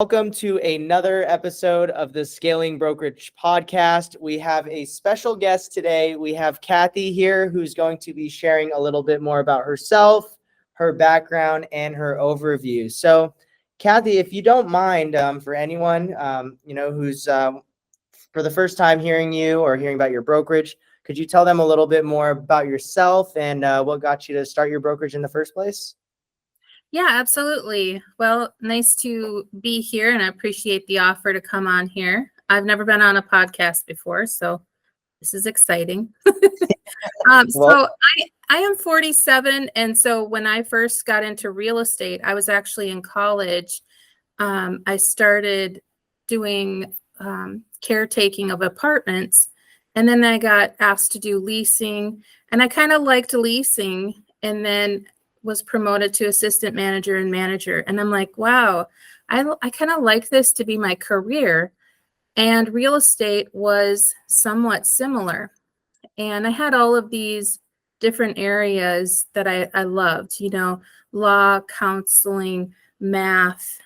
Welcome to another episode of the Scaling Brokerage podcast. We have a special guest today. We have Kathy here, who's going to be sharing a little bit more about herself, her background, and her overview. So, Kathy, if you don't mind, for anyone who's for the first time hearing you or hearing about your brokerage, could you tell them a little bit more about yourself and what got you to start your brokerage in the first place? Yeah, absolutely. Well, nice to be here, and I appreciate the offer to come on here. I've never been on a podcast before, so this is exciting. So I am 47, and so when I first got into real estate, I was actually in college. I started doing caretaking of apartments, and then I got asked to do leasing, and I kind of liked leasing, and then was promoted to assistant manager and manager. And I'm like, wow, I kind of like this to be my career. And real estate was somewhat similar. And I had all of these different areas that I loved, law, counseling, math,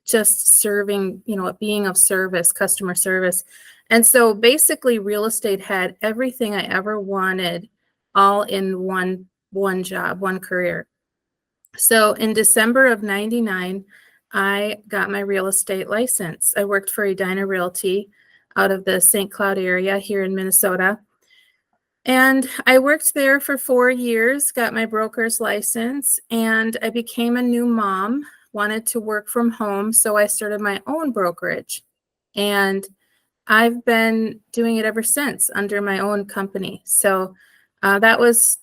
just serving, being of service, customer service. And so basically real estate had everything I ever wanted all in one job, one career. So in December of 99, I got my real estate license. I worked for Edina Realty out of the St. Cloud area here in Minnesota. And I worked there for 4 years, got my broker's license, and I became a new mom, wanted to work from home. So I started my own brokerage. And I've been doing it ever since under my own company. So that was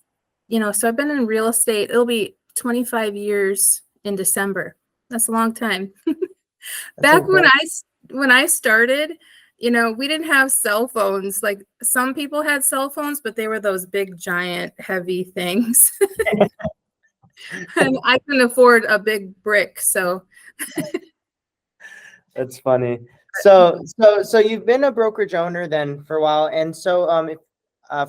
so I've been in real estate. It'll be 25 years in December. That's a long time. Back when I started, we didn't have cell phones. Like some people had cell phones, but they were those big, giant, heavy things. And I couldn't afford a big brick. So that's funny. So you've been a brokerage owner then for a while. And so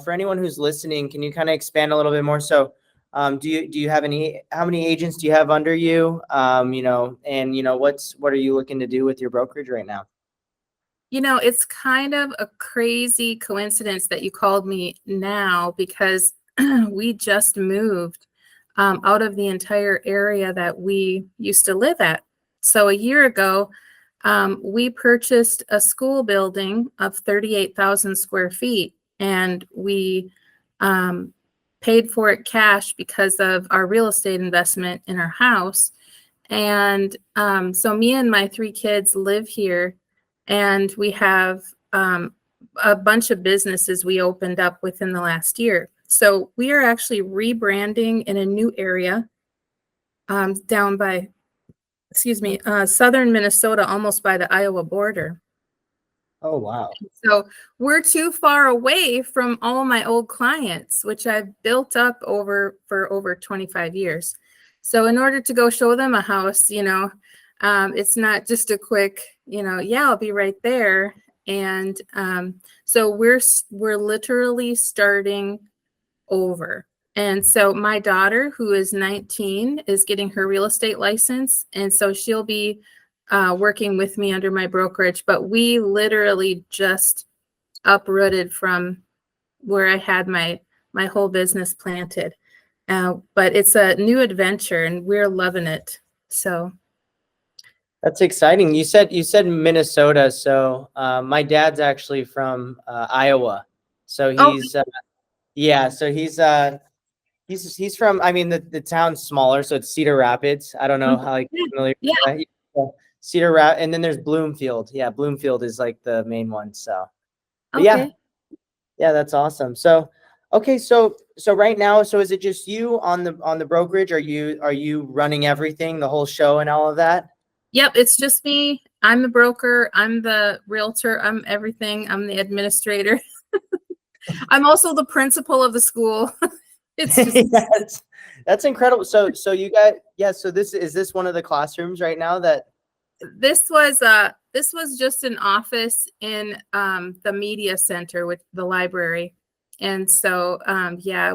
for anyone who's listening, can you kind of expand a little bit more? So do you have how many agents do you have under you? What are you looking to do with your brokerage right now? It's kind of a crazy coincidence that you called me now because we just moved out of the entire area that we used to live at. So a year ago, we purchased a school building of 38,000 square feet, and we paid for it cash because of our real estate investment in our house. And so me and my 3 kids live here, and we have a bunch of businesses we opened up within the last year. So we are actually rebranding in a new area down by, southern Minnesota, almost by the Iowa border. Oh, wow. So we're too far away from all my old clients, which I've built up for over 25 years. So in order to go show them a house, it's not just a quick, I'll be right there. And so we're literally starting over. And so my daughter, who is 19, is getting her real estate license. And so she'll be working with me under my brokerage. But we literally just uprooted from where I had my whole business planted. But it's a new adventure, and we're loving it. So that's exciting. You said Minnesota. So my dad's actually from Iowa. So he's he's from, I mean, the town's smaller, so it's Cedar Rapids. I don't know how familiar with that. Cedar Rapids, and then there's Bloomfield. Yeah, Bloomfield is like the main one. So yeah, that's awesome. So okay, so right now, so is it just you on the brokerage? Are you running everything, the whole show and all of that? Yep, it's just me. I'm the broker. I'm the realtor. I'm everything. I'm the administrator. I'm also the principal of the school. It's just that's incredible. So you got, so is this one of the classrooms right now that this was just an office in the media center with the library. And so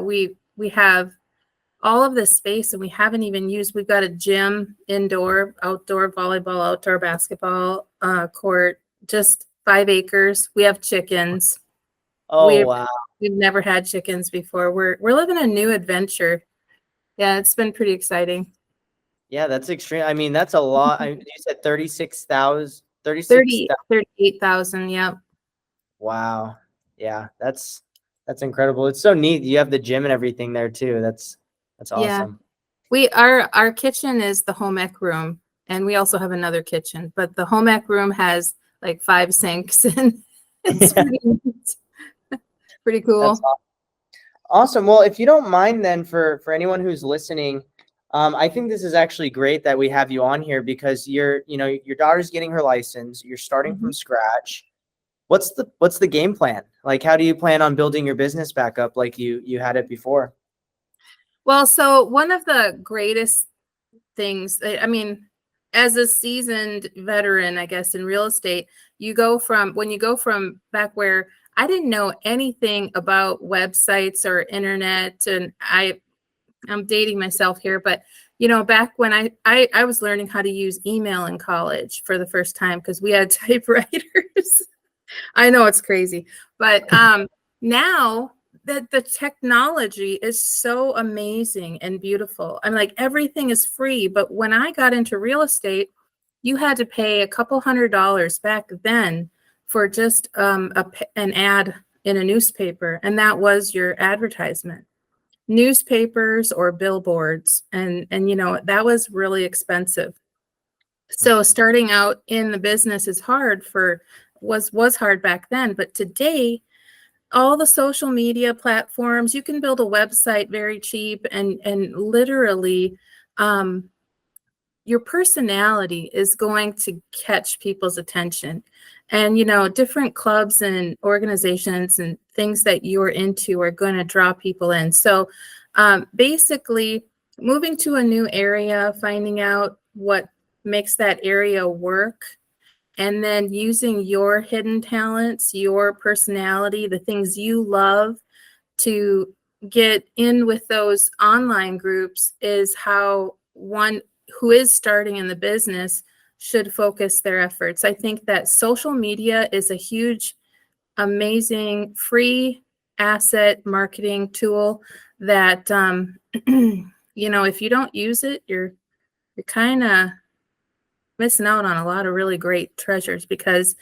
we have all of this space, and we haven't even used. We've got a gym, indoor, outdoor volleyball, outdoor basketball court, just 5 acres. We have chickens. Oh, wow. We've never had chickens before. We're living a new adventure. Yeah, it's been pretty exciting. Yeah, that's extreme. I mean, that's a lot. You said 36,000, 38,000. Yep. Wow. Yeah, that's incredible. It's so neat. You have the gym and everything there too. That's Yeah. awesome. Our kitchen is the home ec room, and we also have another kitchen, but the home ec room has like 5 sinks, and it's pretty cool. That's awesome. Well, if you don't mind then, for anyone who's listening, I think this is actually great that we have you on here, because your daughter's getting her license. You're starting from scratch. What's the game plan? Like, how do you plan on building your business back up like you had it before? Well, so one of the greatest things, I mean, as a seasoned veteran, I guess, in real estate, when you go from back where I didn't know anything about websites or internet, and I'm dating myself here, but back when I was learning how to use email in college for the first time, because we had typewriters. I know it's crazy, but now that the technology is so amazing and beautiful, and like everything is free. But when I got into real estate, you had to pay a couple $100 back then for just an ad in a newspaper, and that was your advertisement. Newspapers or billboards, and that was really expensive. So starting out in the business is hard was hard back then, but today all the social media platforms, you can build a website very cheap, and literally your personality is going to catch people's attention. And different clubs and organizations and things that you're into are going to draw people in. So basically moving to a new area, finding out what makes that area work, and then using your hidden talents, your personality, the things you love, to get in with those online groups is how one who is starting in the business should focus their efforts. I think that social media is a huge, amazing, free asset marketing tool that, if you don't use it, you're kind of missing out on a lot of really great treasures, because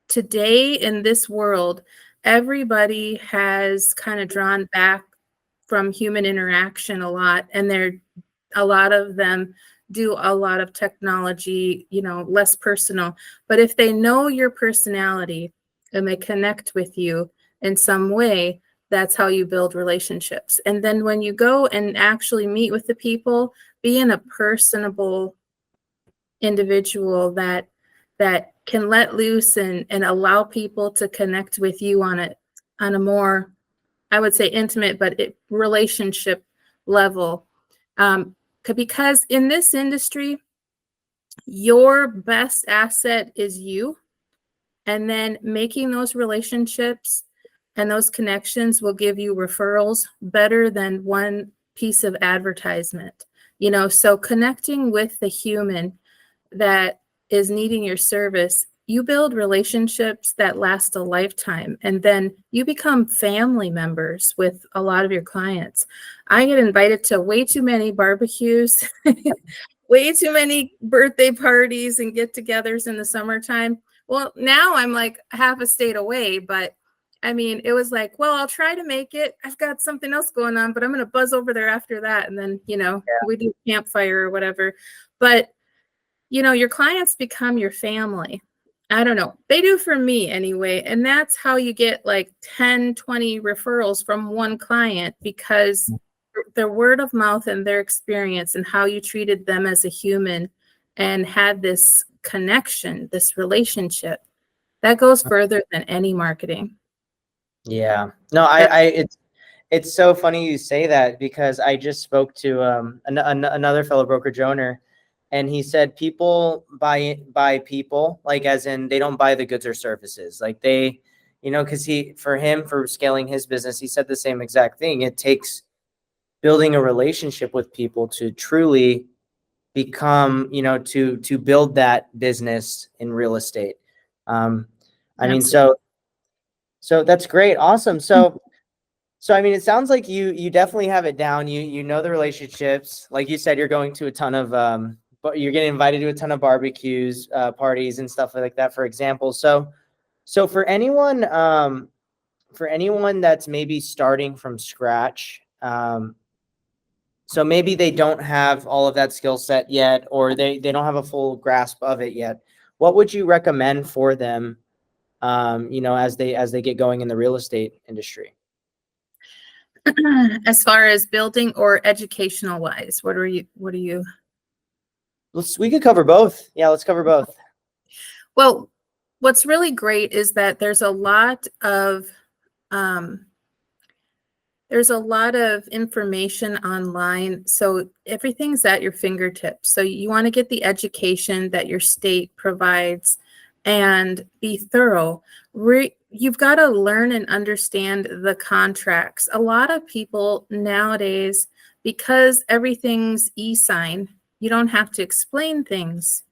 today in this world, everybody has kind of drawn back from human interaction a lot, and a lot of them do a lot of technology, less personal. But if they know your personality and they connect with you in some way, that's how you build relationships. And then when you go and actually meet with the people, being a personable individual that can let loose and allow people to connect with you on a more, I would say, intimate but relationship level, because in this industry, your best asset is you, and then making those relationships and those connections will give you referrals better than one piece of advertisement. So connecting with the human that is needing your service, you build relationships that last a lifetime, and then you become family members with a lot of your clients. I get invited to way too many barbecues, way too many birthday parties and get-togethers in the summertime. Well, now I'm like half a state away, but I mean, it was like, well, I'll try to make it. I've got something else going on, but I'm going to buzz over there after that. And then, we do campfire or whatever. But your clients become your family. I don't know. They do for me anyway. And that's how you get like 10, 20 referrals from one client, because their word of mouth and their experience and how you treated them as a human and had this connection, this relationship, that goes further than any marketing. Yeah. No, it's so funny you say that, because I just spoke to another fellow brokerage owner, and he said people buy people, like as in they don't buy the goods or services. Like they, because for scaling his business, he said the same exact thing. It takes building a relationship with people to truly become, to build that business in real estate. I mean, so that's great. Awesome. So, I mean, it sounds like you definitely have it down. You know the relationships. Like you said, you're going to a ton of, but you're getting invited to a ton of barbecues, parties and stuff like that, for example. So for anyone that's maybe starting from scratch, so maybe they don't have all of that skill set yet, or they don't have a full grasp of it yet. What would you recommend for them, as they get going in the real estate industry? As far as building or educational wise, what are you? We could cover both. Yeah, let's cover both. Well, what's really great is that there's a lot of um, information online. So everything's at your fingertips. So you want to get the education that your state provides and be thorough. You've got to learn and understand the contracts. A lot of people nowadays, because everything's e-sign, you don't have to explain things,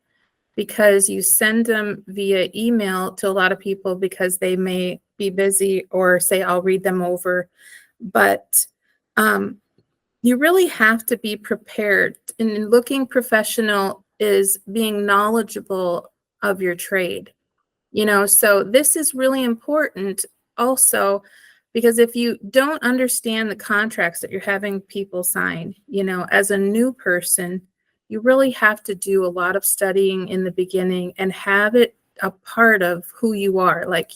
because you send them via email to a lot of people because they may be busy or say, I'll read them over. But you really have to be prepared. And looking professional is being knowledgeable of your trade. So this is really important also, because if you don't understand the contracts that you're having people sign, as a new person, you really have to do a lot of studying in the beginning and have it a part of who you are. Like,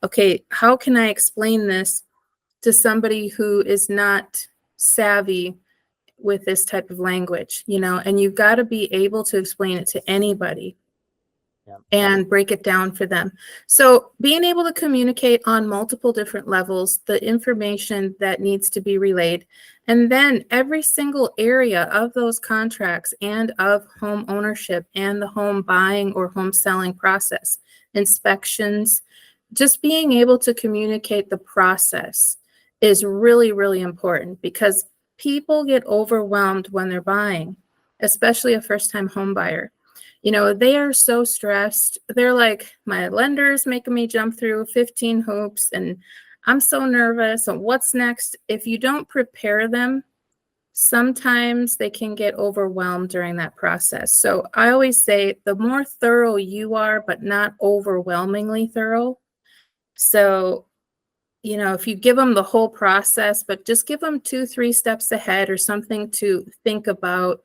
okay, how can I explain this to somebody who is not savvy with this type of language, and you've got to be able to explain it to anybody. Yeah. And break it down for them. So being able to communicate on multiple different levels, the information that needs to be relayed, and then every single area of those contracts and of home ownership and the home buying or home selling process, inspections, just being able to communicate the process is really, really important, because people get overwhelmed when they're buying, especially a first-time home buyer. They are so stressed. They're like, my lender's making me jump through 15 hoops and I'm so nervous. And what's next? If you don't prepare them, sometimes they can get overwhelmed during that process. So I always say the more thorough you are, but not overwhelmingly thorough. So, if you give them the whole process, but just give them 2-3 steps ahead or something to think about,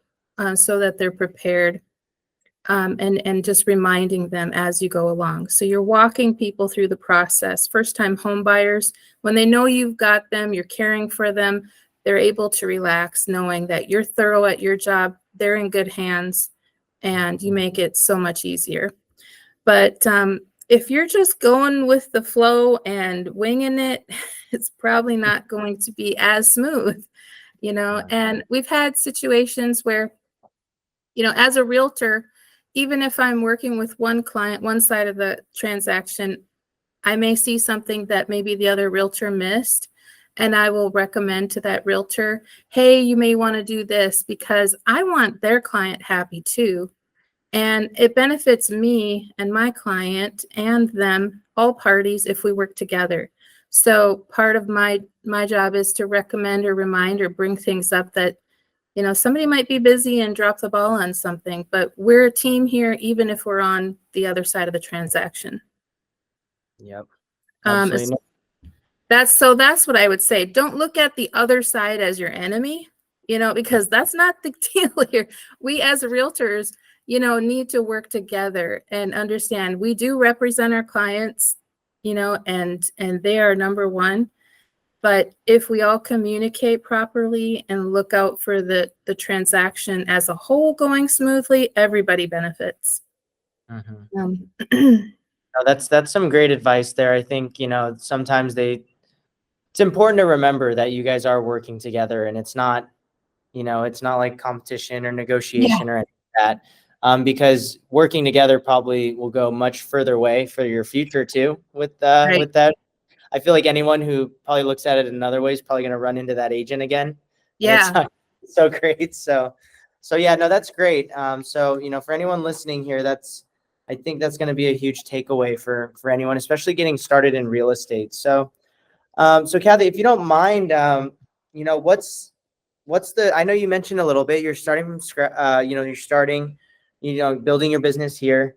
so that they're prepared. And just reminding them as you go along. So you're walking people through the process. First-time home buyers, when they know you've got them, you're caring for them, they're able to relax knowing that you're thorough at your job, they're in good hands, and you make it so much easier. But if you're just going with the flow and winging it, it's probably not going to be as smooth, And we've had situations where, as a realtor, even if I'm working with one client, one side of the transaction, I may see something that maybe the other realtor missed, and I will recommend to that realtor, hey, you may want to do this, because I want their client happy too. And it benefits me and my client and them, all parties, if we work together. So part of my job is to recommend or remind or bring things up that, somebody might be busy and drop the ball on something, but we're a team here, even if we're on the other side of the transaction. Yep. Absolutely. That's what I would say. Don't look at the other side as your enemy, because that's not the deal here. We as realtors, need to work together and understand we do represent our clients, and they are number one. But if we all communicate properly and look out for the transaction as a whole going smoothly, everybody benefits. No, that's some great advice there. I think, sometimes it's important to remember that you guys are working together, and it's not like competition or negotiation or anything like that. Because working together probably will go much further way for your future too with that. I feel like anyone who probably looks at it another way is probably going to run into that agent again. and it's Yeah. not so great. So yeah, no, that's great. So for anyone listening here, I think that's going to be a huge takeaway for anyone, especially getting started in real estate. So Kathy, if you don't mind, what's I know you mentioned a little bit, you're starting from scratch, you're starting, building your business here.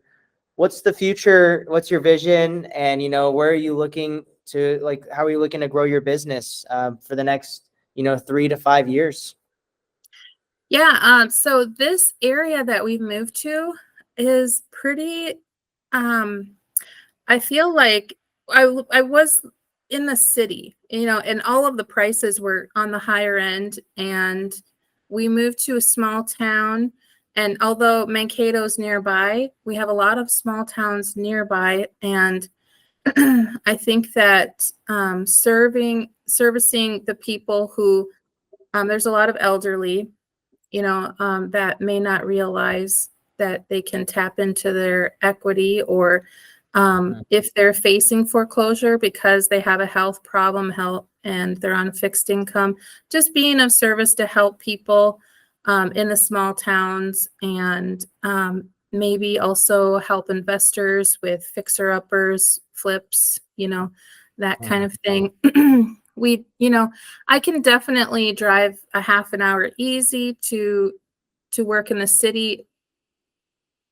What's the future? What's your vision? And, where are you looking to, how are you looking to grow your business for the next, 3 to 5 years? Yeah. So this area that we've moved to is pretty, um, I feel like I was in the city, and all of the prices were on the higher end. And we moved to a small town. And although Mankato's nearby, we have a lot of small towns nearby. And I think that servicing the people who, there's a lot of elderly, that may not realize that they can tap into their equity, or if they're facing foreclosure because they have a health problem, and they're on fixed income, just being of service to help people in the small towns, and maybe also help investors with fixer-uppers, flips, that kind of thing. I can definitely drive a half an hour easy to work in the city,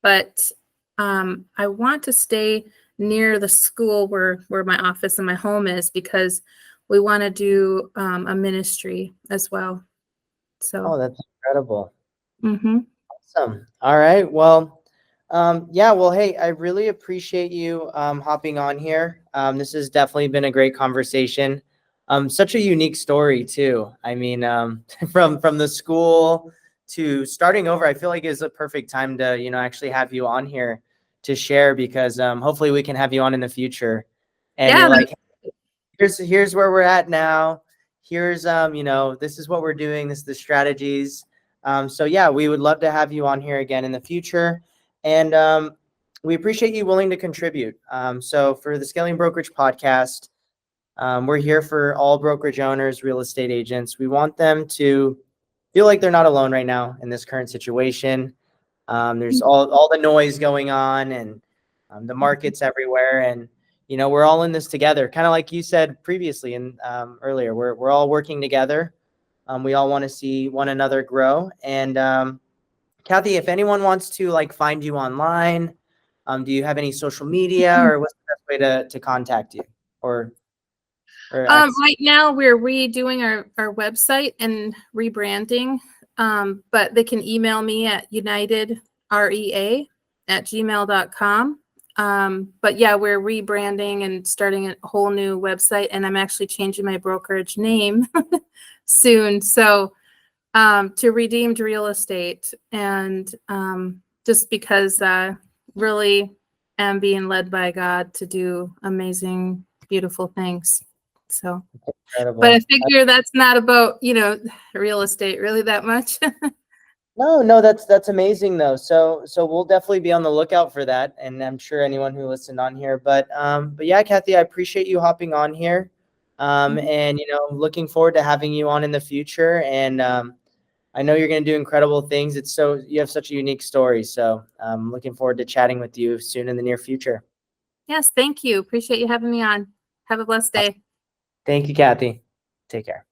but I want to stay near the school where my office and my home is, because we want to do a ministry as well. So, Oh, that's incredible. mhm. Awesome. All right. Well, yeah, well, hey, I really appreciate you hopping on here. This has definitely been a great conversation. Such a unique story too. I mean, from the school to starting over, I feel like is a perfect time to, actually have you on here to share, because hopefully we can have you on in the future. And Yeah, you're like, here's where we're at now. Here's this is what we're doing. This is the strategies. So yeah, we would love to have you on here again in the future. And we appreciate you willing to contribute. So for the Scaling Brokerage podcast, we're here for all brokerage owners, real estate agents. We want them to feel like they're not alone right now in this current situation. There's all the noise going on, and the markets everywhere, and we're all in this together. Kind of like you said previously and earlier, we're all working together. We all want to see one another grow. And Kathy, if anyone wants to find you online, do you have any social media, or what's the best way to contact you or access? Right now we're redoing our website and rebranding, but they can email me at unitedrea@gmail.com. But yeah, we're rebranding and starting a whole new website, and I'm actually changing my brokerage name soon. So to Redeemed Real Estate, and just because really am being led by God to do amazing, beautiful things. So, but I Incredible. figure that's not about, real estate really that much. No, that's amazing though. So we'll definitely be on the lookout for that, and I'm sure anyone who listened on here. But yeah, Kathy, I appreciate you hopping on here, and looking forward to having you on in the future. And I know you're going to do incredible things. You have such a unique story. So I'm looking forward to chatting with you soon in the near future. Yes, thank you. Appreciate you having me on. Have a blessed day. Thank you, Kathy. Take care.